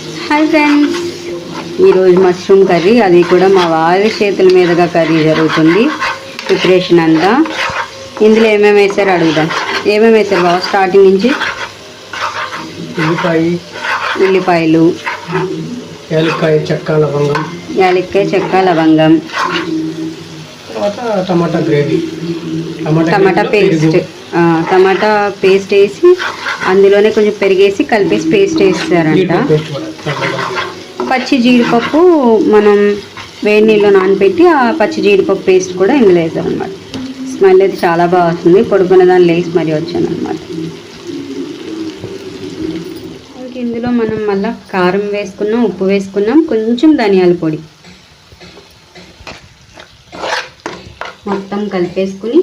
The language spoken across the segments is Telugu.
హాయ్ ఫ్రెండ్స్, ఈరోజు మష్రూమ్ కర్రీ, అది కూడా మా వారి చేతుల మీదుగా కర్రీ జరుగుతుంది. ప్రిపరేషన్ అంతా ఇందులో ఏమేమి వేసారో అడుగుదాం. ఏమేమి వేసారు బాబు స్టార్టింగ్ నుంచి? ఉల్లిపాయలు, యాలక్కాయ, చెక్క, లవంగం, తర్వాత టమాటా గ్రేవీ, టమాటా పేస్ట్. టమాటా పేస్ట్ వేసి అందులోనే కొంచెం పెరిగేసి కలిపేసి పేస్ట్ వేస్తారంట. పచ్చి జీడిపప్పు మనం వేడి నీళ్ళు నానబెట్టి ఆ పచ్చి జీడిపప్పు పేస్ట్ కూడా ఇందులో వేసామన్నమాట. స్మెల్ అయితే చాలా బాగా వస్తుంది. పొడుగున దాన్ని లేసి మరీ వచ్చాను అనమాట. ఇందులో మనం మళ్ళీ కారం వేసుకున్నాం, ఉప్పు వేసుకున్నాం, కొంచెం ధనియాల పొడి మొత్తం కలిపేసుకుని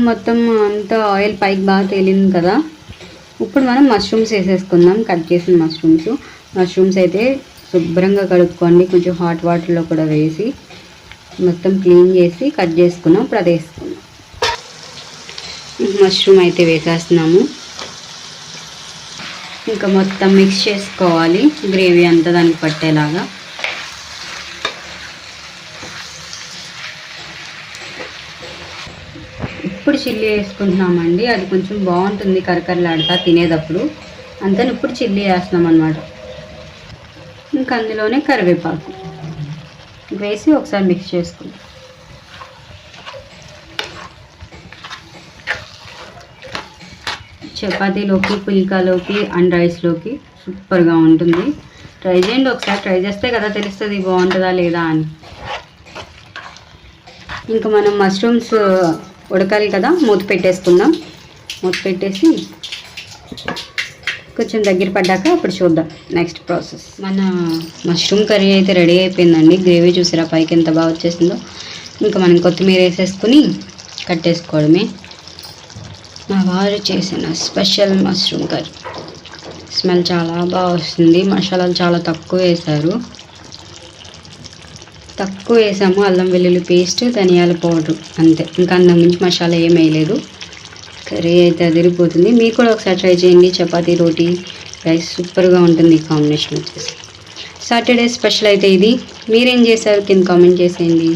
మొత్తం అంతా ఆయిల్ పైకి బాగా తేలింది కదా. ఇప్పుడు మనం మష్రూమ్స్ వేసేసుకుందాం. కట్ చేసిన మష్రూమ్స్ అయితే శుభ్రంగా కడుక్కోండి. కొంచెం హాట్ వాటర్లో కూడా వేసి మొత్తం క్లీన్ చేసి కట్ చేసుకున్నాం. ఇప్పుడు అది వేసుకున్నాం. మష్రూమ్ అయితే వేసేస్తున్నాము. ఇంకా మొత్తం మిక్స్ చేసుకోవాలి, గ్రేవీ అంతా దానికి పట్టేలాగా. ఇప్పుడు చిల్లీ వేసుకుంటున్నామండి. అది కొంచెం బాగుంటుంది కరకరలాడుతా తినేటప్పుడు. అంతని ఇప్పుడు చిల్లీ వేస్తున్నాం అన్నమాట. ఇంకా అందులోనే కరివేపాకు వేసి ఒకసారి మిక్స్ చేసుకుంటాం. చపాతీలోకి, పుల్కాలోకి అండ్ రైస్లోకి సూపర్గా ఉంటుంది. ట్రై చేయండి ఒకసారి. ట్రై చేస్తే కదా తెలుస్తుంది బాగుంటుందా లేదా అని. ఇంకా మనం మష్రూమ్స్ ఉడకాలి కదా, మూత పెట్టేసుకుందాం. మూత పెట్టేసి కొంచెం దగ్గర పడ్డాక అప్పుడు చూద్దాం నెక్స్ట్ ప్రాసెస్. మన మష్రూమ్ కర్రీ అయితే రెడీ అయిపోయిందండి. గ్రేవీ చూసారా పైకి ఎంత బాగా వచ్చేసిందో. ఇంకా మనం కొత్తిమీర వేసేసుకుని కట్టేసుకోవడమే. మా వారు చేసిన స్పెషల్ మష్రూమ్ కర్రీ. స్మెల్ చాలా బాగా వస్తుంది. మసాలాలు చాలా తక్కువ వేశారు. తక్కువ వేసాము. అల్లం వెల్లుల్లి పేస్ట్, ధనియాల పౌడర్, అంతే. ఇంకా అంతకు మించి మసాలా ఏం వేయలేదు. కర్రీ అయితే అదిరిపోతుంది. మీరు కూడా ఒకసారి ట్రై చేయండి. చపాతీ, రోటీ, రైస్ సూపర్గా ఉంటుంది ఈ కాంబినేషన్ వచ్చేసి. సాటర్డే స్పెషల్ అయితే ఇది. మీరేం చేశారు కింద కామెంట్ చేసేయండి.